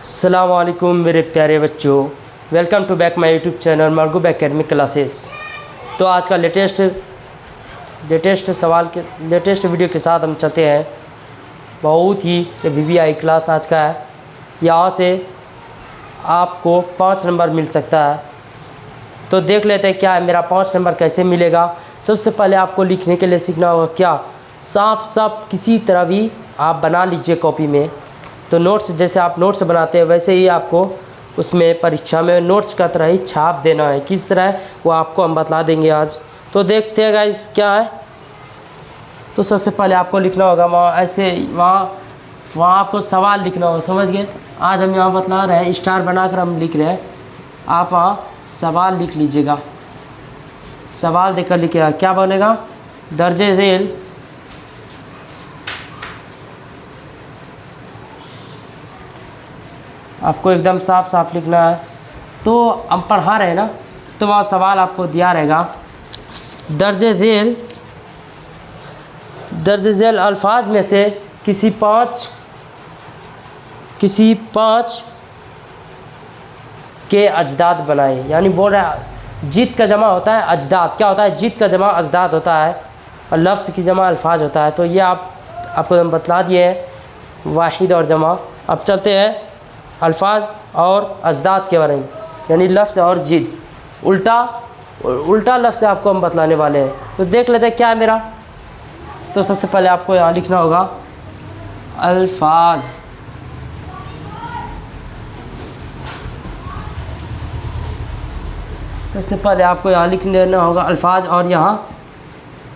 अस्सलाम वालेकुम मेरे प्यारे बच्चों, welcome to back my YouTube channel Marghoob academic classes. तो आज का लेटेस्ट वीडियो के साथ हम चलते हैं। बहुत ही VVI क्लास आज का है। यहाँ से आपको 5 नंबर मिल सकता है। तो देख लेते हैं क्या है मेरा 5 नंबर कैसे मिलेगा। सबसे पहले आपको लिखने के लिए सीखना होगा क्या, साफ किसी तरह भी आप बना लीजिए कॉपी में। तो नोट्स जैसे आप नोट्स बनाते हैं वैसे ही आपको उसमें परीक्षा में नोट्स का तरह ही छाप देना है। किस तरह है वो आपको हम बता देंगे आज। तो देखते हैं गाइस क्या है। तो सबसे पहले आपको लिखना होगा वहाँ आपको सवाल लिखना होगा, समझ गए। आज हम यहाँ बतला रहे हैं, स्टार बनाकर हम लिख रहे हैं। आप वहाँ सवाल लिख लीजिएगा। सवाल देकर लिखिएगा क्या बनेगा, दर्जे झेल आपको एकदम साफ लिखना है। तो हम पढ़ा रहे हैं ना, तो वहाँ सवाल आपको दिया रहेगा। दर्जे झेल अल्फाज में से किसी पाँच के अजदाद बनाए। यानी बोल रहा है जित का जमा होता है अजदाद। क्या होता है, जित का जमा अजदाद होता है और लफ्ज़ की जमा अल्फाज होता है। तो ये आपको हम बतला दिए हैं, वाहिद और जमा। अब चलते हैं अल्फाज और अजदाद के बारे में, यानी लफ्ज़ और जिद। उल्टा लफ्ज़ से आपको हम बतलाने वाले हैं। तो देख लेते हैं क्या है मेरा। तो सबसे पहले आपको यहाँ लिखना होगा अल्फाज। सबसे पहले आपको यहाँ लिख लेना होगा अल्फाज और यहाँ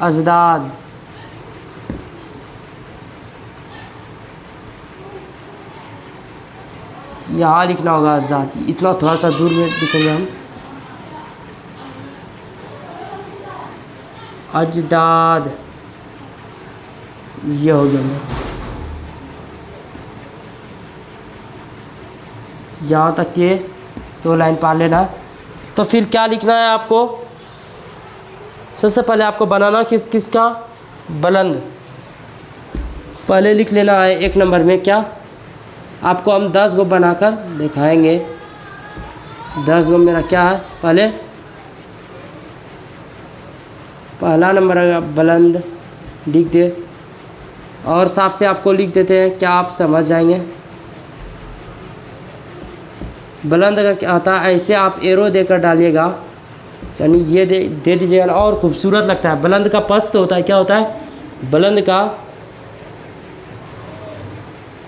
अजदाद। यहाँ लिखना होगा अजदाद। इतना थोड़ा सा दूर में लिखेंगे हम, अजदाद। ये हो गया मेरा। यहाँ तक के 2 लाइन पढ़ लेना। तो फिर क्या लिखना है आपको, सबसे पहले आपको बनाना किसका, बुलंद। पहले लिख लेना है 1 नंबर में क्या, आपको हम 10 गो बनाकर दिखाएंगे। 10 गो मेरा क्या है, पहला नंबर है बुलंद, लिख दे। और साफ से आपको लिख देते हैं, क्या आप समझ जाएंगे। बुलंद का क्या होता है, ऐसे आप एरो देकर डालिएगा, यानी ये दे दीजिएगा ना, और खूबसूरत लगता है। बुलंद का पस्त होता है, क्या होता है, बुलंद का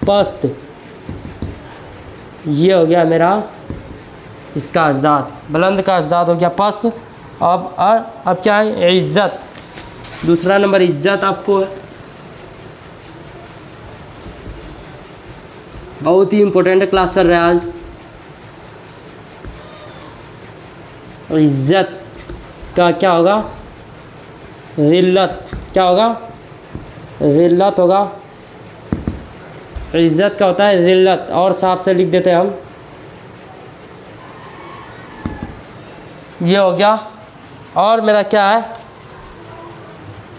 पस्त। ये हो गया मेरा इसका अजदाद, बुलंद का अजदाद हो गया पस्त। अब क्या है, इज्जत। दूसरा नंबर इज्जत आपको है। बहुत ही इम्पोर्टेंट क्लास चल रहा है आज। इज्जत का क्या होगा, ज़िल्लत। क्या होगा, ज़िल्लत होगा। इज्जत का होता है ज़िल्लत। और साफ से लिख देते हैं हम, ये हो गया। और मेरा क्या है,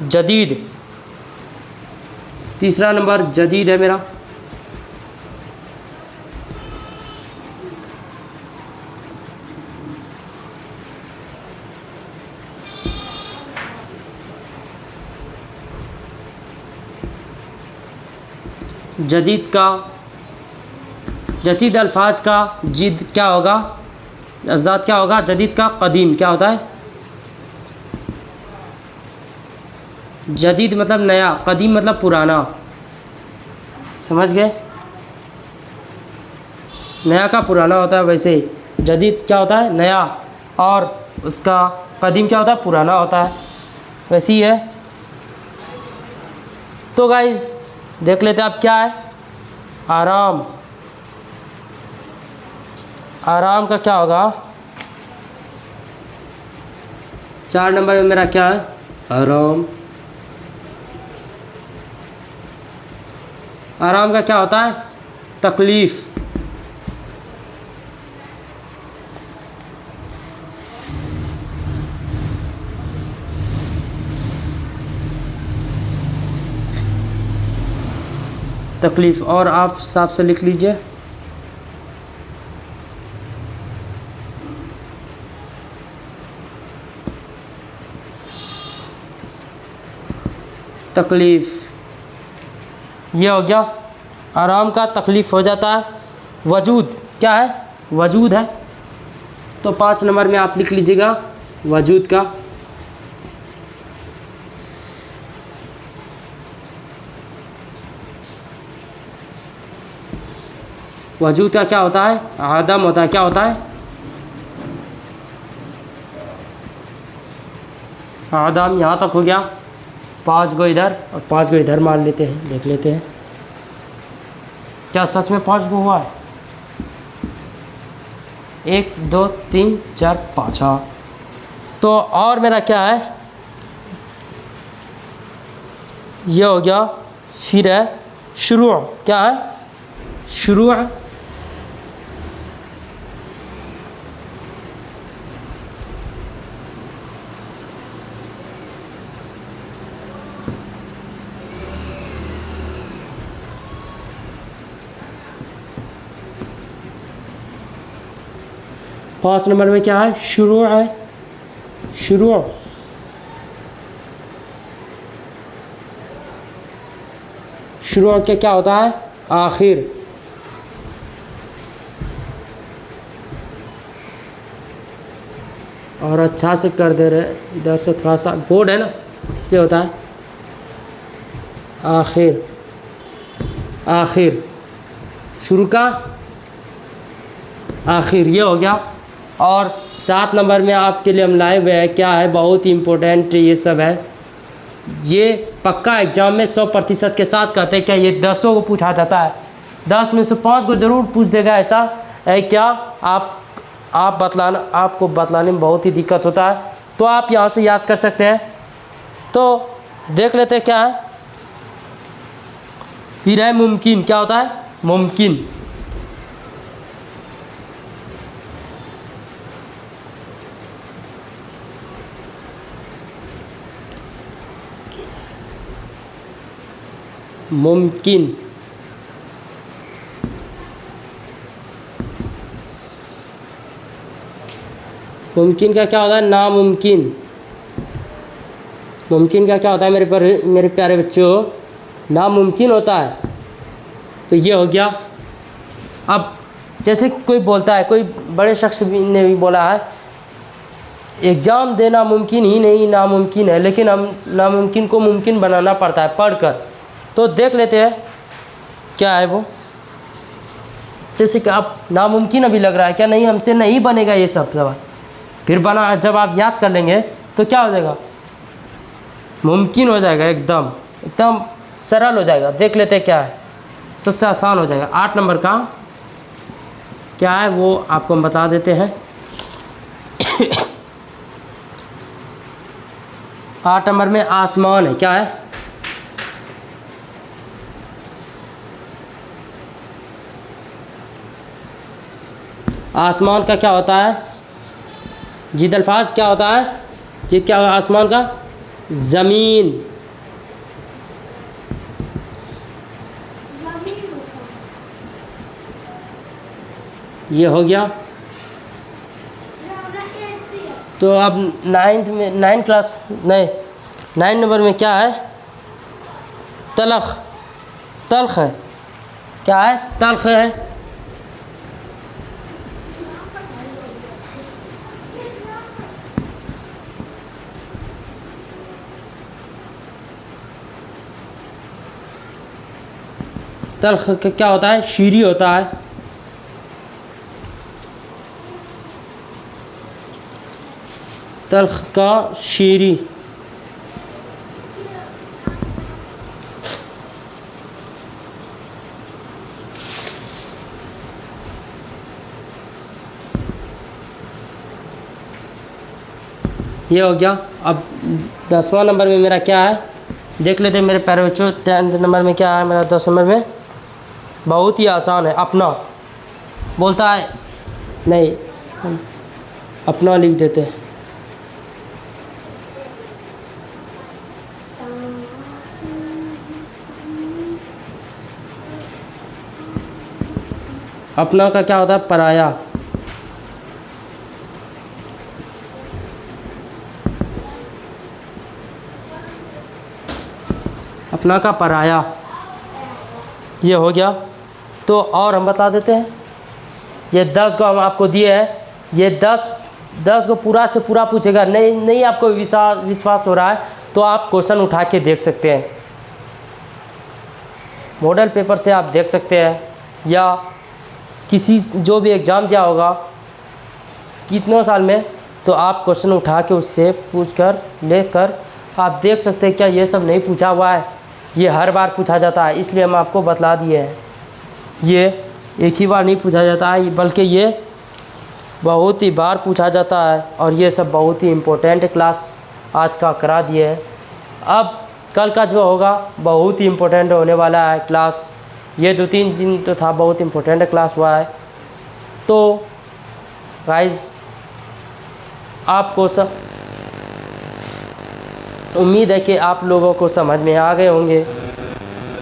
जदीद। तीसरा नंबर जदीद है मेरा। जदीद अल्फाज का जिद क्या होगा, अजदाद क्या होगा, जदीद का कदीम। क्या होता है, जदीद मतलब नया, कदीम मतलब पुराना। समझ गए, नया का पुराना होता है, वैसे जदीद क्या होता है, नया, और उसका कदीम क्या होता है, पुराना होता है। वैसे ही है। तो गाइस देख लेते हैं अब क्या है, आराम। आराम का क्या होगा, 4 नंबर में मेरा क्या है, आराम। आराम का क्या होता है, तकलीफ़। तकलीफ़। और आप साफ से लिख लीजिए तकलीफ़, ये हो गया आराम का, तकलीफ़ हो जाता है। वजूद क्या है? वजूद है, तो 5 नंबर में आप लिख लीजिएगा वजूद का। वजूद का क्या होता है? आदम होता है। क्या होता है? आदम। यहाँ तक हो गया। 5 गो इधर और 5 गो इधर मान लेते हैं, देख लेते हैं क्या सच में 5 गो हुआ है। 1 2 3 4 5। हाँ, तो और मेरा क्या है, ये हो गया। फिर है शुरू। क्या है? शुरू। 5 नंबर में क्या है? शुरू है। शुरू। शुरू के क्या होता है? आखिर। और अच्छा से कर दे रहे, इधर से थोड़ा सा बोर्ड है ना, इसलिए होता है आखिर। आखिर, शुरू का आखिर, ये हो गया। और 7 नंबर में आपके लिए हम लाए हुए हैं, क्या है, बहुत ही इम्पोर्टेंट ये सब है। ये पक्का एग्जाम में 100% के साथ कहते हैं क्या ये 10 को पूछा जाता है, 10 में से 5 को ज़रूर पूछ देगा। ऐसा है क्या? आप बतलाना, आपको बतलाने में बहुत ही दिक्कत होता है, तो आप यहाँ से याद कर सकते हैं। तो देख लेते हैं क्या है। फिर है मुमकिन। क्या होता है? मुमकिन। मुमकिन। मुमकिन का क्या होता है? नामुमकिन। मुमकिन का क्या होता है मेरे प्यारे बच्चों? नामुमकिन होता है। तो ये हो गया। अब जैसे कोई बोलता है, कोई बड़े शख्स ने भी बोला है एग्ज़ाम देना मुमकिन ही नहीं, नामुमकिन है, लेकिन हम नामुमकिन को मुमकिन बनाना पड़ता है पढ़कर। तो देख लेते हैं क्या है वो। जैसे कि आप नामुमकिन अभी लग रहा है क्या, नहीं हमसे नहीं बनेगा ये सब सवाल, फिर बना, जब आप याद कर लेंगे तो क्या हो जाएगा? मुमकिन हो जाएगा, एकदम एकदम सरल हो जाएगा। देख लेते हैं क्या है, सबसे आसान हो जाएगा। 8 नंबर का क्या है वो आपको हम बता देते हैं। 8 नंबर में आसमान है। क्या है? आसमान का क्या होता है? जिद अल्फाज क्या होता है? जिद क्या होगा आसमान का? ज़मीन। ये हो गया। तो अब 9 क्लास नहीं 9 नंबर में क्या है? तलख। तलख है। क्या है? तलख है। तलख का क्या होता है? शीरी होता है। तलख का शीरी। ये हो गया। अब 10वां नंबर में मेरा क्या है देख लेते हैं मेरे प्यारे बच्चों। 10 नंबर में क्या है मेरा? 10 नंबर में बहुत ही आसान है। अपना बोलता है, नहीं अपना लिख देते हैं। अपना का क्या होता है? पराया। घटना का पराया, ये हो गया। तो और हम बता देते हैं, ये 10 को हम आपको दिए हैं, ये 10 को पूरा से पूरा पूछेगा। नहीं आपको विश्वास हो रहा है तो आप क्वेश्चन उठा के देख सकते हैं, मॉडल पेपर से आप देख सकते हैं, या किसी जो भी एग्ज़ाम दिया होगा कितनों साल में, तो आप क्वेश्चन उठा के उससे पूछकर लेकर आप देख सकते हैं। क्या ये सब नहीं पूछा हुआ है? ये हर बार पूछा जाता है, इसलिए हम आपको बतला दिए हैं। ये एक ही बार नहीं पूछा जाता है, बल्कि ये बहुत ही बार पूछा जाता है, और ये सब बहुत ही इम्पोर्टेंट क्लास आज का करा दिए हैं। अब कल का जो होगा बहुत ही इम्पोर्टेंट होने वाला है क्लास। ये 2-3 दिन तो था, बहुत इम्पोर्टेंट क्लास हुआ है। तो गाइज़ आपको सब उम्मीद है कि आप लोगों को समझ में आ गए होंगे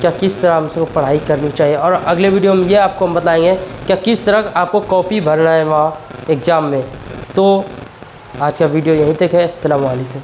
क्या किस तरह हमको पढ़ाई करनी चाहिए, और अगले वीडियो में ये आपको हम बताएंगे क्या किस तरह आपको कॉपी भरना है वहाँ एग्ज़ाम में। तो आज का वीडियो यहीं तक है। अस्सलाम वालेकुम।